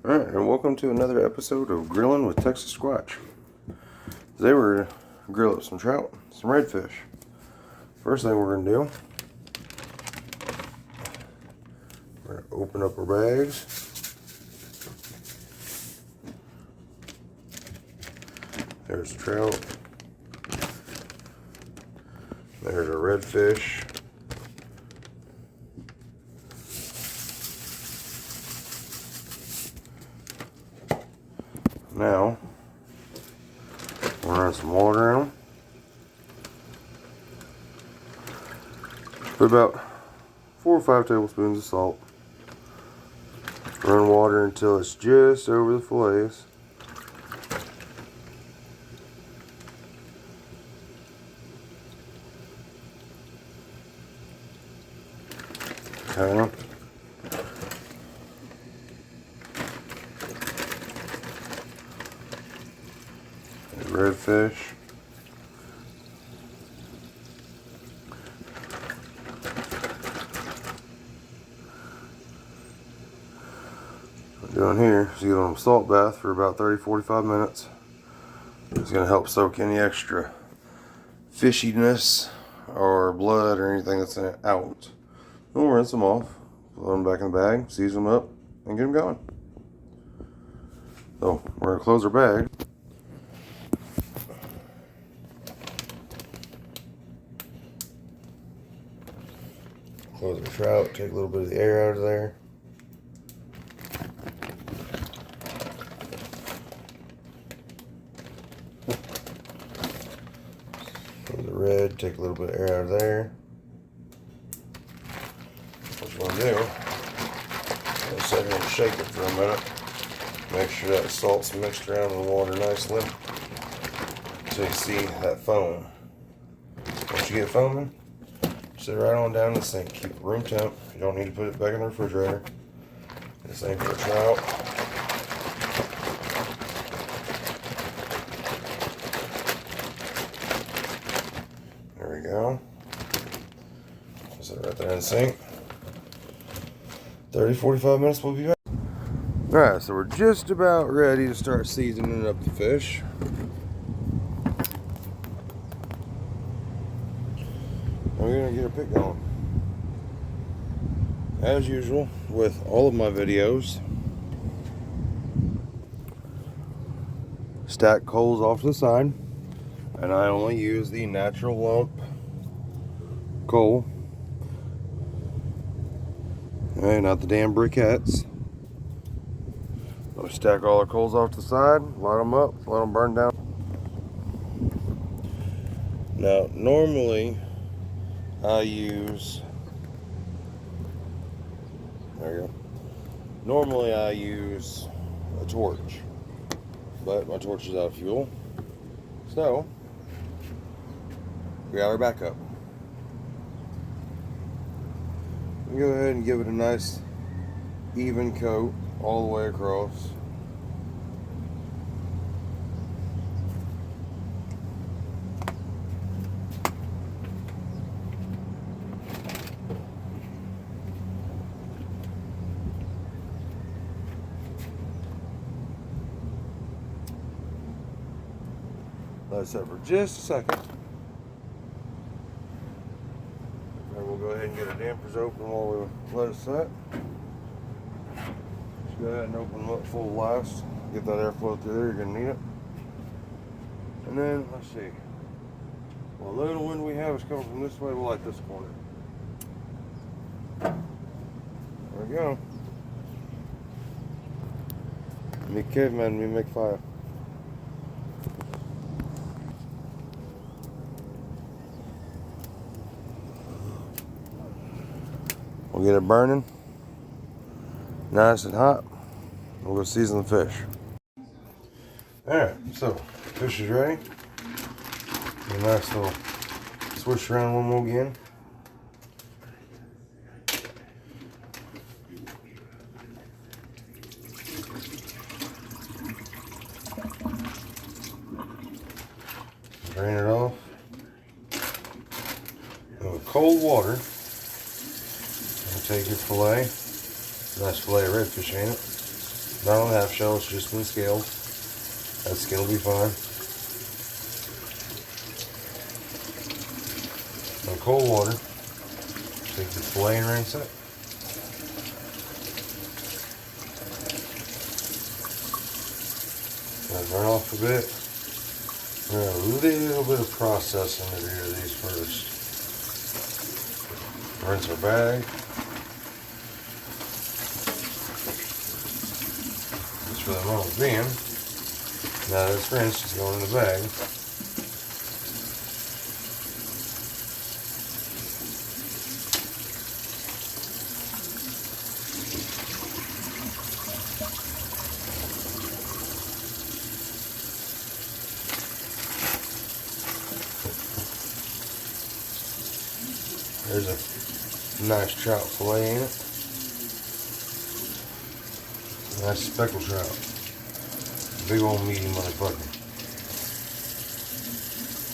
Alright, and welcome to another episode of Grilling with Texas Squatch. Today we're going to grill up some trout, some redfish. First thing we're going to do, we're going to open up our bags. There's the trout. There's a redfish. Now, we'll run some water in them. Put about 4 or 5 tablespoons of salt. Run water until it's just over the fillets. Okay. Redfish. What I'm doing here is giving them a salt bath for about 30-45 minutes. It's going to help soak any extra fishiness or blood or anything that's in it out. We'll rinse them off, put them back in the bag, season them up, and get them going. So we're going to close our bag. Close the trout, take a little bit of the air out of there. Close the red, take a little bit of air out of there. What you want to do is set it and shake it for a minute. Make sure that salt's mixed around in the water nicely until you see that foam. Once you get foaming, sit it right on down in the sink. Keep it room temp. You don't need to put it back in the refrigerator. The same for the trout. There we go. Sit it right there in the sink. 30-45 minutes, we'll be back. Alright, so we're just about ready to start seasoning up the fish. We're going to get our pit going. As usual, with all of my videos, stack coals off to the side, and I only use the natural lump coal. Okay, not the damn briquettes. We'll stack all our coals off to the side, light them up, let them burn down. Now, normally I use, there you go. Normally I use a torch, but my torch is out of fuel. So, we got our backup. We go ahead and give it a nice even coat all the way across. Let it set for just a second. And we'll go ahead and get our dampers open while we let it set. Just go ahead and open them up full blast. Get that airflow through there, you're going to need it. And then, let's see. Well, the little wind we have is coming from this way. We'll light this corner. There we go. Me caveman, me make fire. We'll get it burning, nice and hot. We'll go season the fish. Alright, so fish is ready. A nice little swish around one more again. Drain it off. And with cold water, take your fillet, nice fillet of redfish, ain't it? Not on half shell, it's just been scaled. That skin will be fine. In cold water, take the fillet and rinse it. Let it burn off a bit. We're gonna a little bit of processing to do these first. Rinse our bag. Just for the moment being. Now that it's rinsed, it's going in the bag. There's a nice trout fillet in it. Nice speckled trout. Big old meaty motherfucker.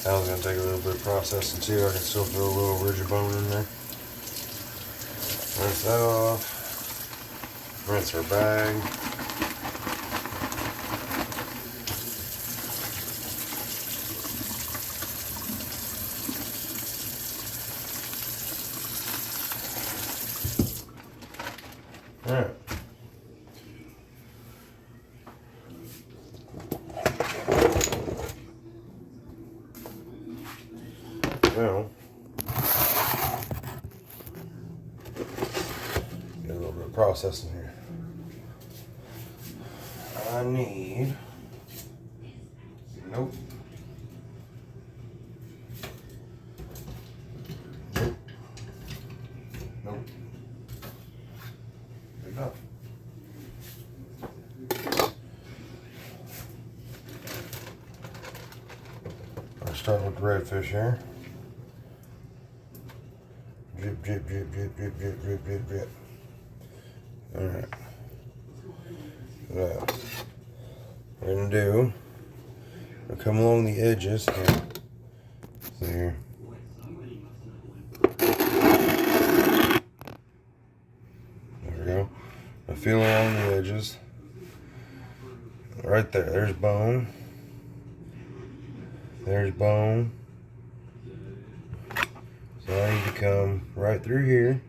That was gonna take a little bit of processing too. I can still throw a little ridge of bone in there. Rinse that off. Rinse our bag. Alright. Now, get a little bit of processing here. I need, nope. Nope. Nope. Good enough. I'll start with the redfish here. Drip, drip, drip, drip, drip, drip, drip, drip, drip. Alright. Now, we're gonna do, we'll come along the edges here. There. There we go. I feel along the edges. Right there. There's bone. There's bone. So I need to come right through here.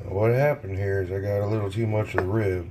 What happened here is I got a little too much of the rib.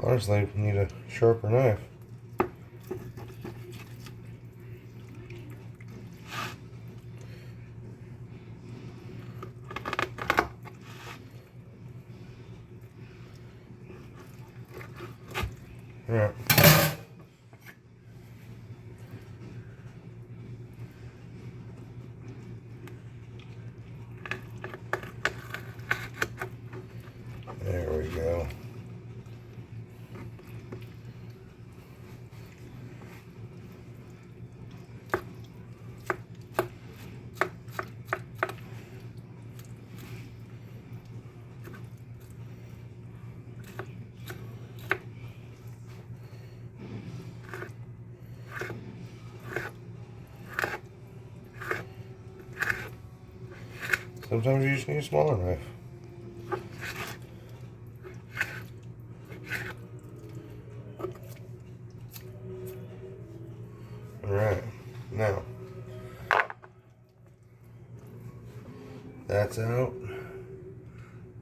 Honestly, you need a sharper knife. Alright. There we go. Sometimes you just need a smaller knife. Alright, now that's out.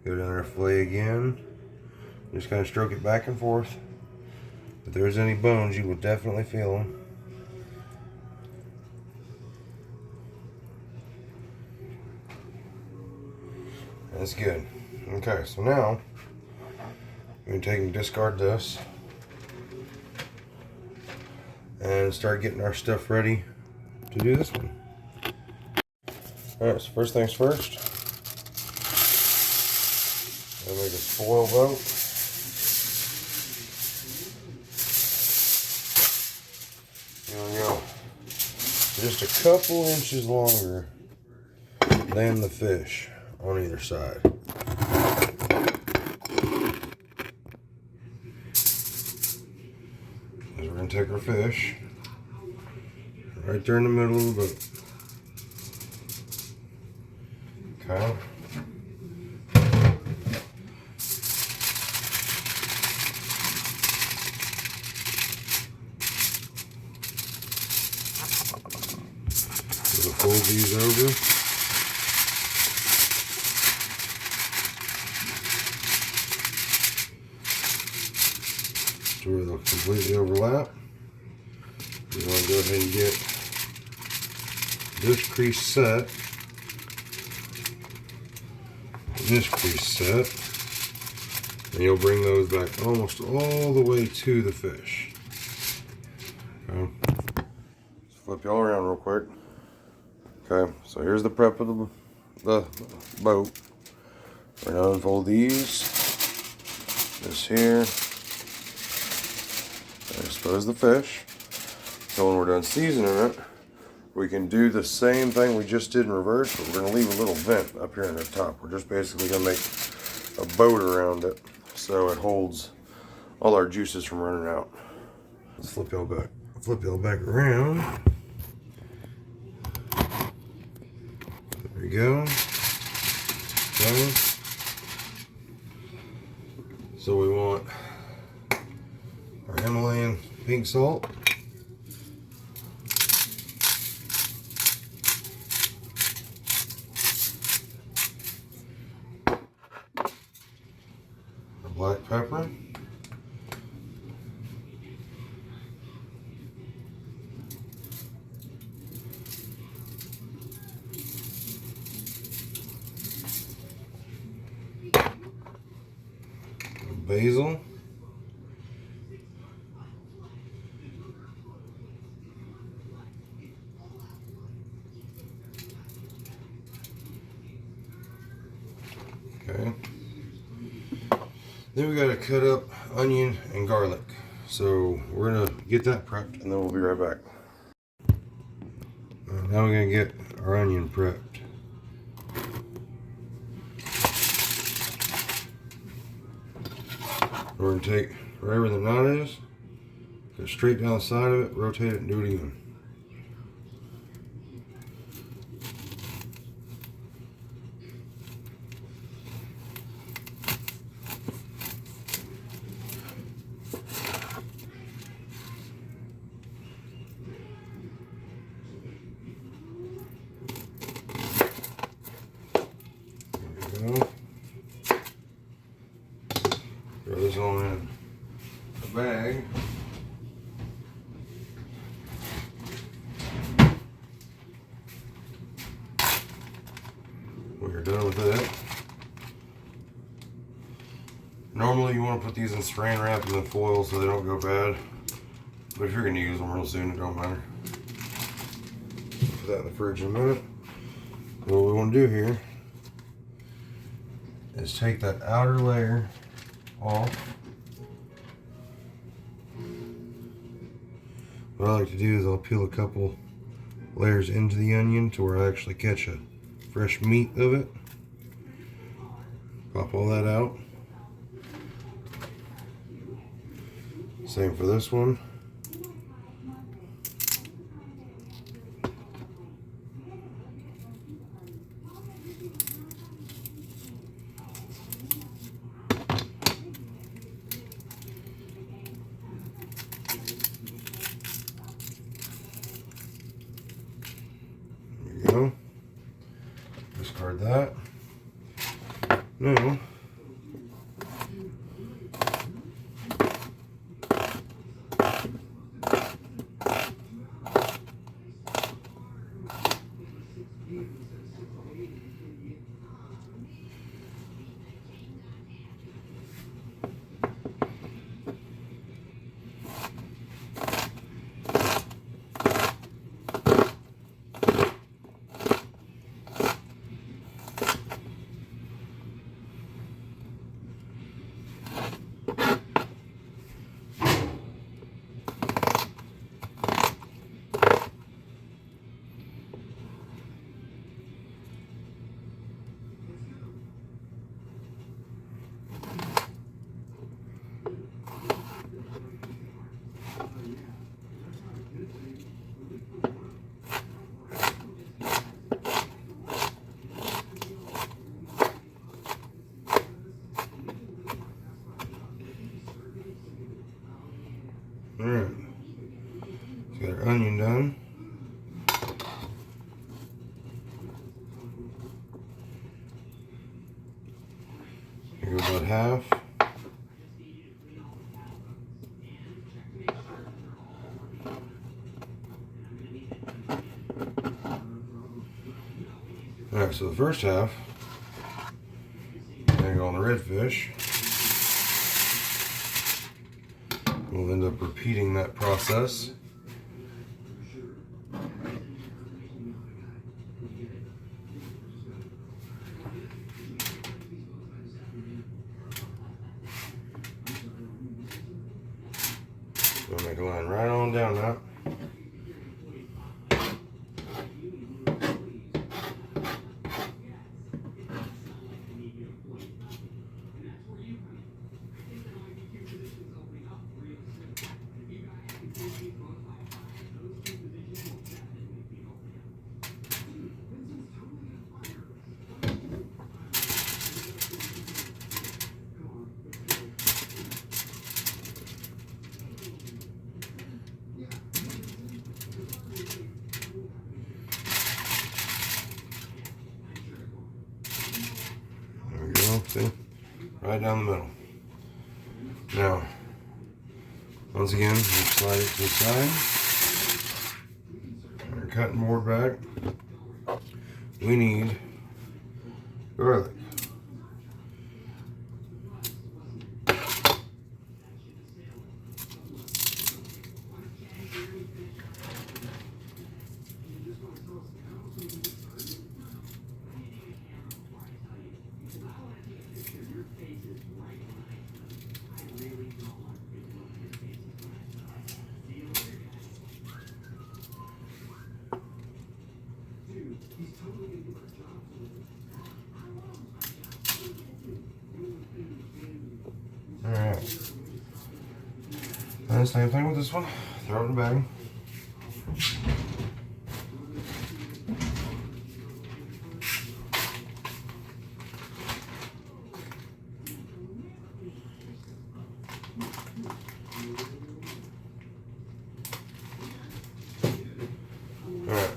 Go down our fillet again. Just kind of stroke it back and forth. If there's any bones, you will definitely feel them. That's good. Okay, so now we're going to take and discard this and start getting our stuff ready to do this one. Alright, so first things first, I'll make a foil boat. Here we go. Just a couple inches longer than the fish on either side. We're going to take our fish right there in the middle of the boat. Okay. We'll fold these over. To where they'll completely overlap. We're going to go ahead and get this crease set. This crease set. And you'll bring those back almost all the way to the fish. Okay. Let's flip y'all around real quick. Okay, so here's the prep of the boat. We're going to unfold these. This here. I expose the fish. So when we're done seasoning it, we can do the same thing we just did in reverse, but we're going to leave a little vent up here in the top. We're just basically going to make a boat around it so it holds all our juices from running out. Let's flip y'all back around. There we go. Okay. So we want our Himalayan pink salt. Our black pepper. Basil. Okay. Then we got to cut up onion and garlic. So we're gonna get that prepped and then we'll be right back. Now we're gonna get our onion prepped. We're gonna take wherever the knot is, go straight down the side of it, rotate it, and do it again. There we go. Throw this on in a bag. We're done with that. Normally you want to put these in saran wrap and then foil so they don't go bad. But if you're going to use them real soon, it don't matter. Put that in the fridge in a minute. What we want to do here is take that outer layer off. What I like to do is I'll peel a couple layers into the onion to where I actually catch a fresh meat of it. Pop all that out. Same for this one. go. Discard that. Now, alright, got our onion done. Here go about half. Alright, so the first half, gonna go on the redfish. We'll end up repeating that process. We'll make a line right on down that. See? Right down the middle. Now, once again, we'll slide it to the side. Our cutting board back. We need garlic. Alright. And same thing with this one. Throw it in the bag. Alright.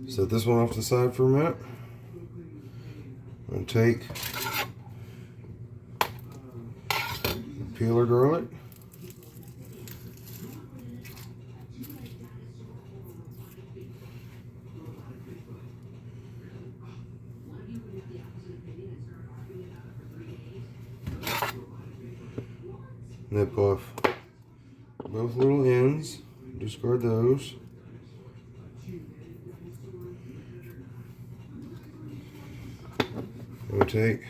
Set this one off to the side for a minute. And take peel our garlic. Nip off both little ends. Discard those. We'll take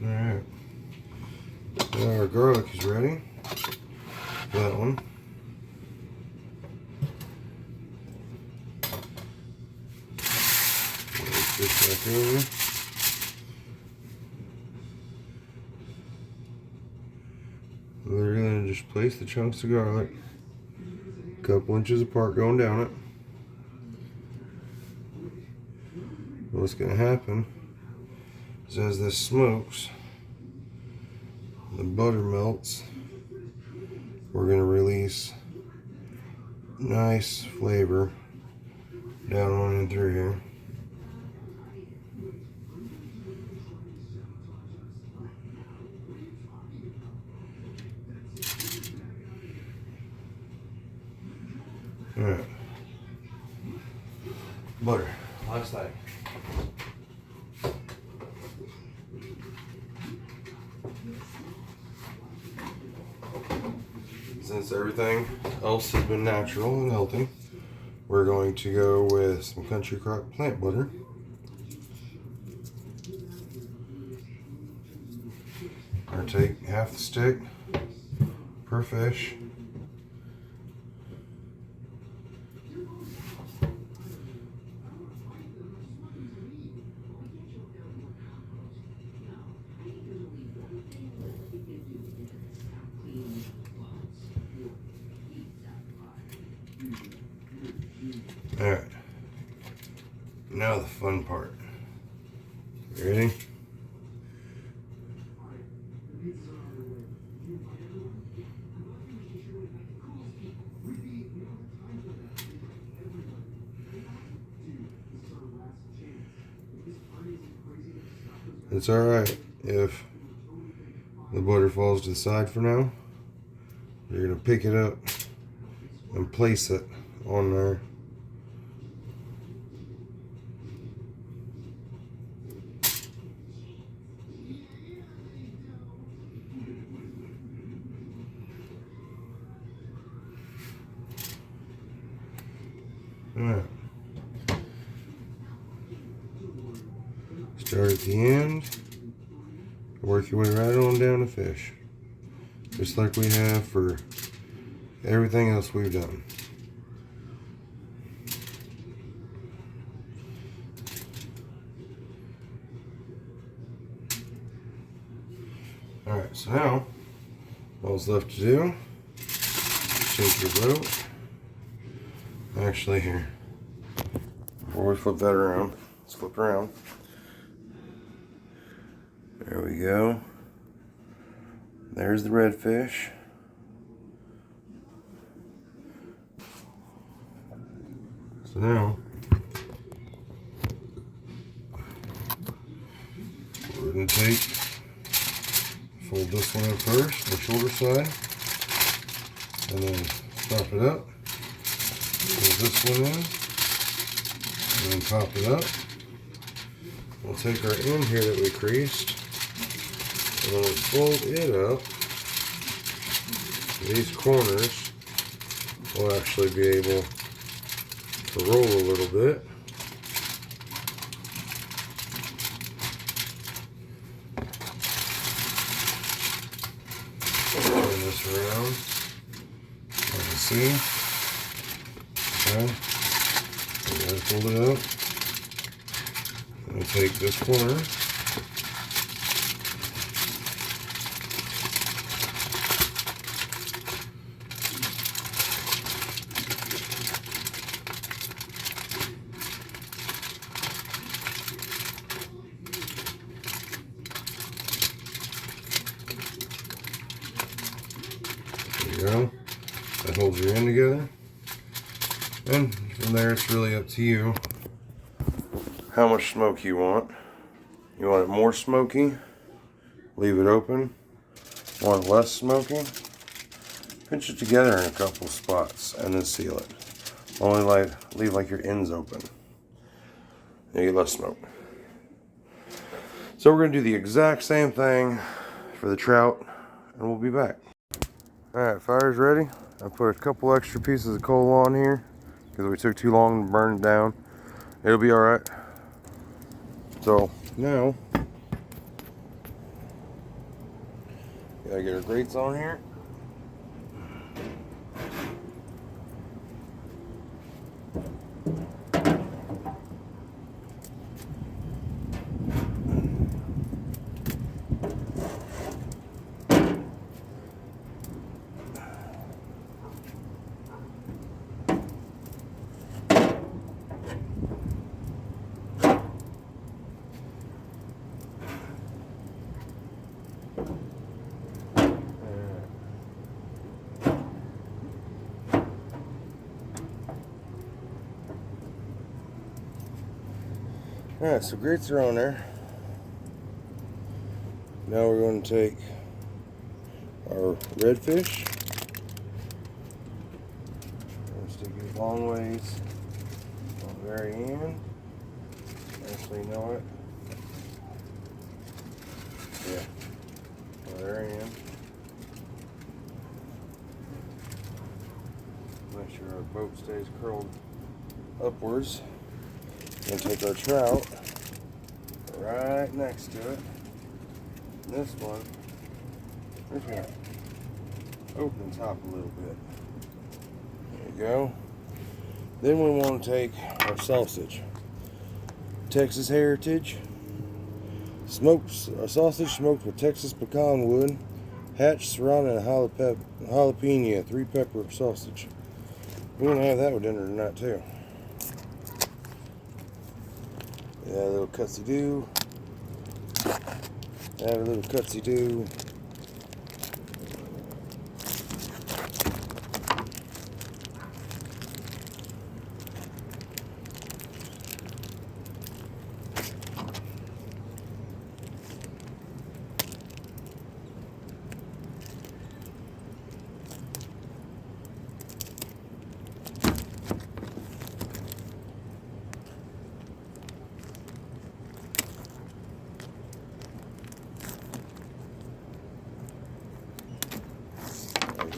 Alright, now our garlic is ready. That one. this back over. We're going to just place the chunks of garlic a couple inches apart going down it. What's going to happen is as this smokes, the butter melts, we're going to release nice flavor down on and through here. Alright. Butter. Last thing. Since everything else has been natural and healthy, we're going to go with some Country Crock plant butter. Or take half the stick per fish. Alright, now the fun part. You ready? It's alright if the butter falls to the side for now. You're going to pick it up and place it on there. Alright. Start at the end. Work your way right on down to fish. Just like we have for everything else we've done. Alright, so now all's left to do, take your boat. Actually, here, before we flip that around, let's flip around. There we go. There's the redfish. So now, we're going to fold this one up first, the shoulder side, and then pop it up. Fold this one in, and then pop it up. We'll take our end here that we creased, and then we'll fold it up. These corners will actually be able to roll a little bit. Turn this around, as you see. Okay, we're going to fold it up. We'll take this corner, there you go. That holds your end together. And from there, it's really up to you how much smoke you want. You want it more smoky, leave it open. Want it less smoky, pinch it together in a couple spots and then seal it. Only leave like your ends open. You get less smoke. So we're going to do the exact same thing for the trout, and we'll be back. Alright, fire's ready. I put a couple extra pieces of coal on here because we took too long to burn it down. It'll be alright. So now, gotta get our grates on here. Alright, so grates are on there. Now we're going to take our redfish. Stick it long ways on the very end. Actually, you know what? Yeah, on the very end. Make sure our boat stays curled upwards. And take our trout right next to it. And this one, we're just gonna open the top a little bit. There you go. Then we want to take our sausage. Texas Heritage. Sausage smoked with Texas pecan wood. Hatch, surrounded in jalapeno 3-pepper sausage. We're going to have that with dinner tonight too. Yeah, a little cutsy-doo. Add a little cutsy-doo.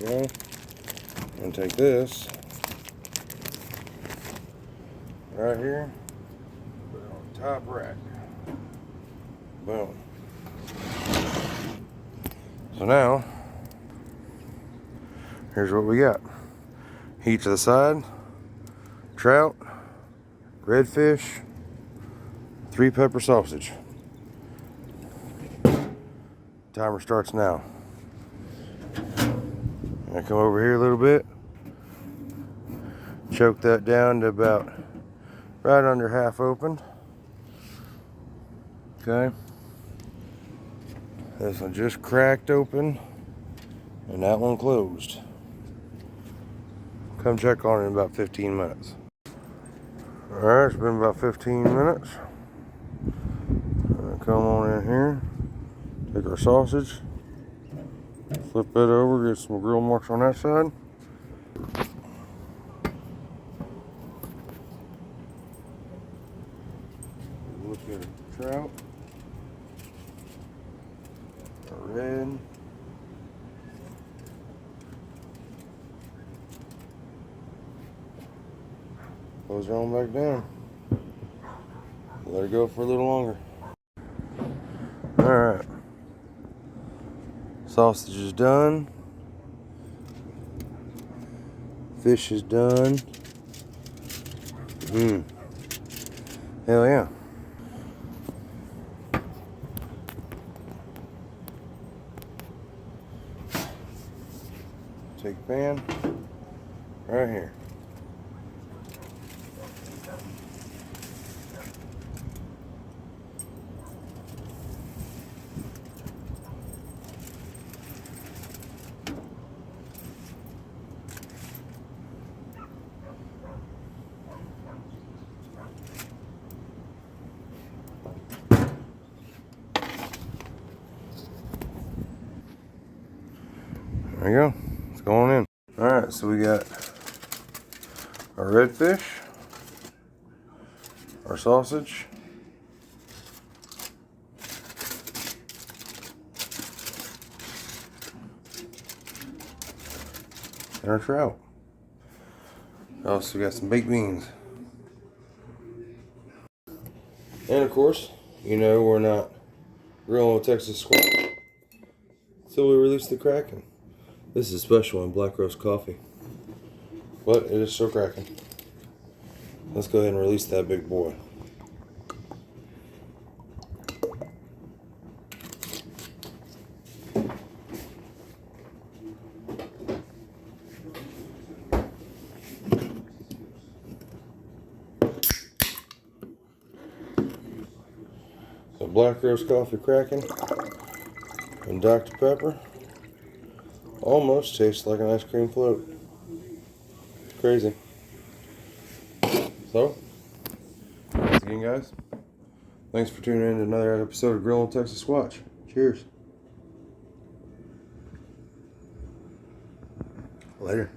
There you go. And take this right here, put it on the top rack. Boom. So now, here's what we got. Heat to the side, trout, redfish, 3-pepper sausage. Timer starts now. I come over here a little bit, choke that down to about right under half open. Okay. This one just cracked open and that one closed. Come check on it in about 15 minutes. Alright, it's been about 15 minutes. Come on in here, take our sausage, flip that over, get some grill marks on that side. Look at the trout, our red, close her on back down. Let her go for a little longer. Alright. Sausage is done. Fish is done. Hell yeah. Take a pan right here. There you go. It's going in. Alright, so we got our redfish, our sausage, and our trout. Also got some baked beans. And of course, you know we're not grilling with Texas Squatch, so we release the Kraken. This is special in black roast coffee, but it is still cracking. Let's go ahead and release that big boy. So black roast coffee cracking and Dr. Pepper. Almost tastes like an ice cream float. It's crazy. So, once again guys, Thanks for tuning in to another episode of Grillin' Texas Squatch. Cheers. Later.